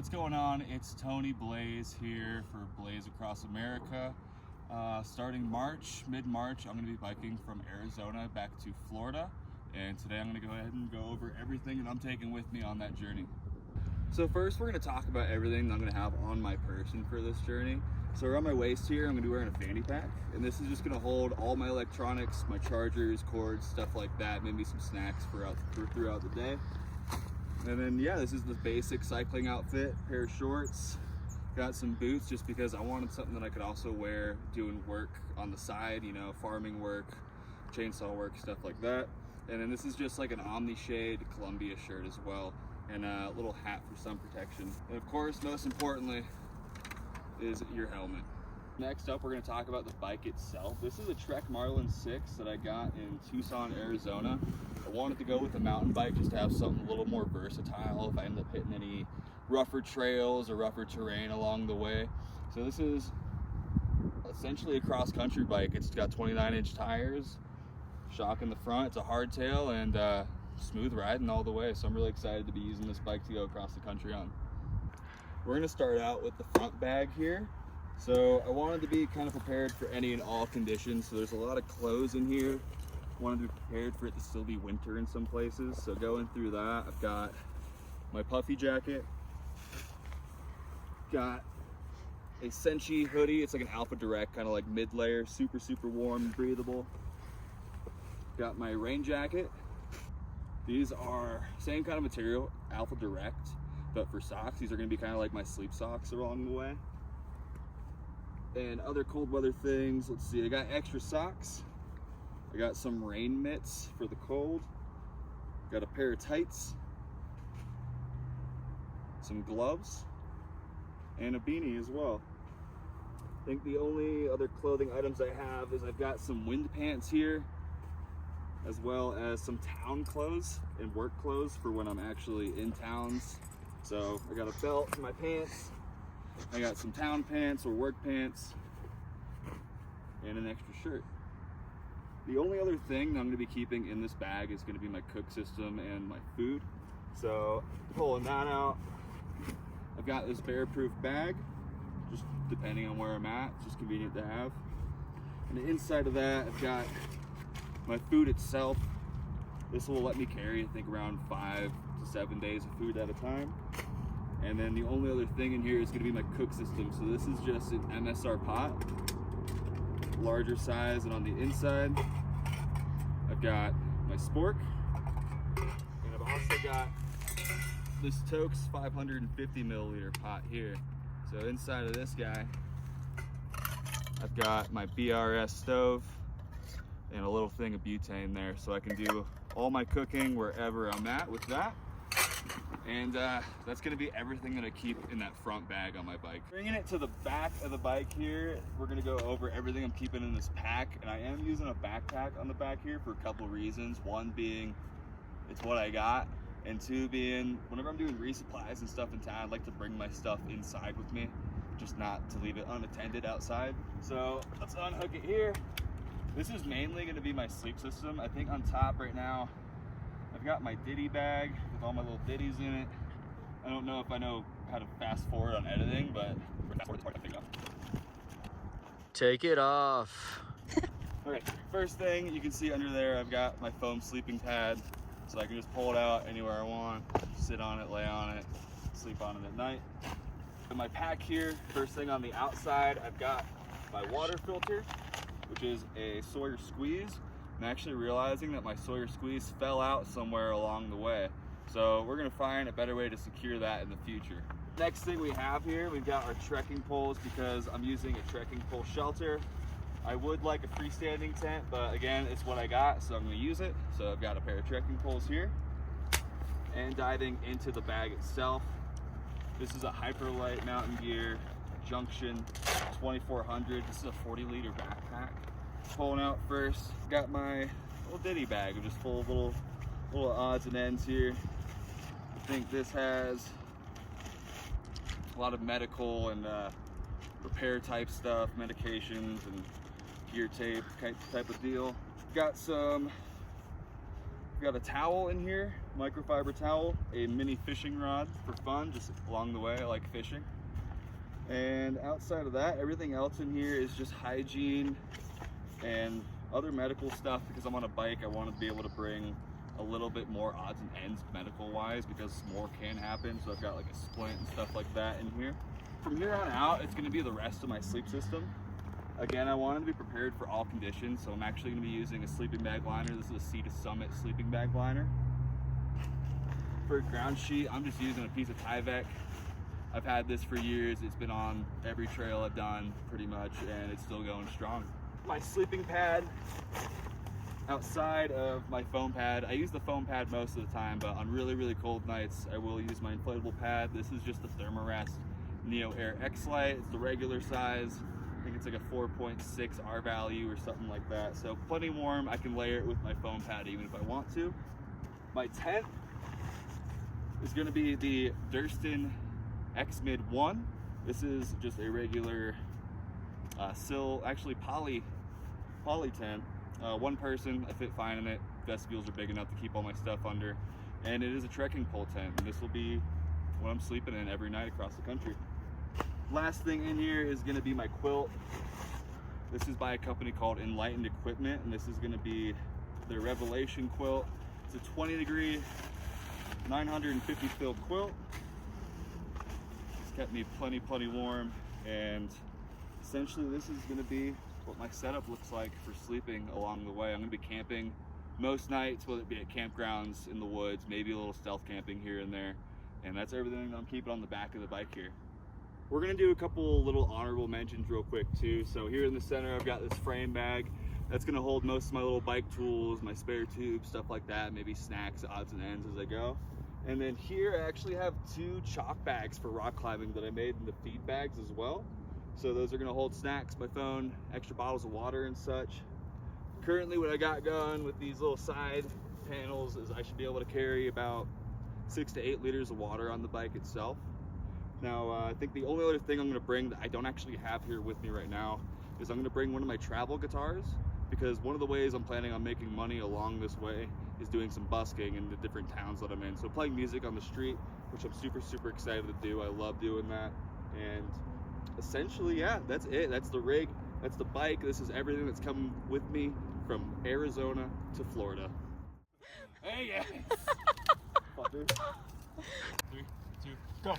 what's going on? It's Tony Blaze here for Blaze Across America. Starting March, mid-March, I'm going to be biking from Arizona back to Florida. And today I'm going to go ahead and go over everything that I'm taking with me on that journey. So first we're going to talk about everything that I'm going to have on my person for this journey. So around my waist here, I'm going to be wearing a fanny pack. And this is just going to hold all my electronics, my chargers, cords, stuff like that. Maybe some snacks throughout the day. And then yeah, this is the basic cycling outfit, pair of shorts, got some boots just because I wanted something that I could also wear doing work on the side, you know, farming work, chainsaw work, stuff like that. And then this is just like an Omni shade Columbia shirt as well, and a little hat for sun protection. And of course, most importantly, is your helmet. Next up, we're going to talk about the bike itself. This is a Trek Marlin 6 that I got in Tucson, Arizona. I wanted to go with a mountain bike just to have something a little more versatile if I end up hitting any rougher trails or rougher terrain along the way. So this is essentially a cross-country bike. It's got 29-inch tires, shock in the front, it's a hardtail, and smooth riding all the way. So I'm really excited to be using this bike to go across the country on. We're going to start out with the front bag here. So I wanted to be kind of prepared for any and all conditions. So there's a lot of clothes in here. Wanted to be prepared for it to still be winter in some places. So going through that, I've got my puffy jacket, got a Senshi hoodie. It's like an Alpha Direct, kind of like mid-layer, super warm and breathable. Got my rain jacket. These are same kind of material, Alpha Direct, but for socks. These are gonna be kind of like my sleep socks along the way. And other cold weather things, let's see, I got extra socks. I got some rain mitts for the cold. Got a pair of tights, some gloves, and a beanie as well. I think the only other clothing items I have is I've got some wind pants here, as well as some town clothes and work clothes for when I'm actually in towns. So I got a belt for my pants, I got some town pants or work pants, and an extra shirt. The only other thing that I'm going to be keeping in this bag is going to be my cook system and my food. So pulling that out, I've got this bear-proof bag, just depending on where I'm at, it's just convenient to have. And inside of that, I've got my food itself. This will let me carry, I think, around 5 to 7 days of food at a time. And then the only other thing in here is going to be my cook system. So this is just an MSR pot, larger size, and on the inside I've got my spork, and I've also got this Tokes 550 milliliter pot here. So inside of this guy I've got my BRS stove and a little thing of butane there, so I can do all my cooking wherever I'm at with that. And that's going to be everything that I keep in that front bag on my bike. Bringing it to the back of the bike here, we're going to go over everything I'm keeping in this pack. And I am using a backpack on the back here for a couple of reasons. One being, it's what I got. And two being, whenever I'm doing resupplies and stuff in town, I like to bring my stuff inside with me, just not to leave it unattended outside. So let's unhook it here. This is mainly going to be my sleep system. I think on top right now, I've got my ditty bag with all my little ditties in it. I don't know if I know how to fast forward on editing, but we're fast forward this part, I think up. Take it off. All right, first thing you can see under there, I've got my foam sleeping pad, so I can just pull it out anywhere I want, sit on it, lay on it, sleep on it at night. In my pack here, first thing on the outside, I've got my water filter, which is a Sawyer Squeeze. I'm actually realizing that my Sawyer Squeeze fell out somewhere along the way. So we're gonna find a better way to secure that in the future. Next thing we have here, we've got our trekking poles because I'm using a trekking pole shelter. I would like a freestanding tent, but again, it's what I got, so I'm gonna use it. So I've got a pair of trekking poles here. And diving into the bag itself, this is a Hyperlight Mountain Gear Junction 2400. This is a 40-liter backpack. Pulling out first, got my little ditty bag, just full of little odds and ends here. I think this has a lot of medical and repair type stuff, medications and gear tape type of deal. Got a towel in here microfiber towel, a mini fishing rod for fun, just along the way. I like fishing. And outside of that, everything else in here is just hygiene and other medical stuff. Because I'm on a bike, I want to be able to bring a little bit more odds and ends medical wise, because more can happen. So I've got like a splint and stuff like that in here. From here on out, it's going to be the rest of my sleep system. Again, I wanted to be prepared for all conditions, so I'm actually going to be using a sleeping bag liner. This is a Sea to Summit sleeping bag liner. For a ground sheet, I'm just using a piece of Tyvek. I've had this for years. It's been on every trail I've done pretty much, and it's still going strong. My sleeping pad outside of my foam pad. I use the foam pad most of the time, but on really, really cold nights, I will use my inflatable pad. This is just the Thermarest Neo Air X Lite. It's the regular size. I think it's like a 4.6 R value or something like that. So plenty warm. I can layer it with my foam pad even if I want to. My tent is going to be the Durston X Mid 1. This is just a regular poly tent. One person, I fit fine in it. Vestibules are big enough to keep all my stuff under. And it is a trekking pole tent. And this will be what I'm sleeping in every night across the country. Last thing in here is going to be my quilt. This is by a company called Enlightened Equipment, and this is going to be their Revelation quilt. It's a 20 degree, 950 fill quilt. It's kept me plenty warm, and essentially this is going to be what my setup looks like for sleeping along the way. I'm going to be camping most nights, whether it be at campgrounds, in the woods, maybe a little stealth camping here and there, and that's everything that I'm keeping on the back of the bike here. We're gonna do a couple little honorable mentions real quick too. So here in the center, I've got this frame bag that's gonna hold most of my little bike tools, my spare tubes, stuff like that, maybe snacks, odds and ends as I go. And then here I actually have 2 chalk bags for rock climbing that I made into feed bags as well. So those are gonna hold snacks, my phone, extra bottles of water and such. Currently what I got going with these little side panels is I should be able to carry about 6 to 8 liters of water on the bike itself. Now, I think the only other thing I'm going to bring that I don't actually have here with me right now is I'm going to bring one of my travel guitars, because one of the ways I'm planning on making money along this way is doing some busking in the different towns that I'm in. So playing music on the street, which I'm super excited to do. I love doing that. And essentially, yeah, that's it. That's the rig. That's the bike. This is everything that's coming with me from Arizona to Florida. Hey, yeah. 3, 2, go.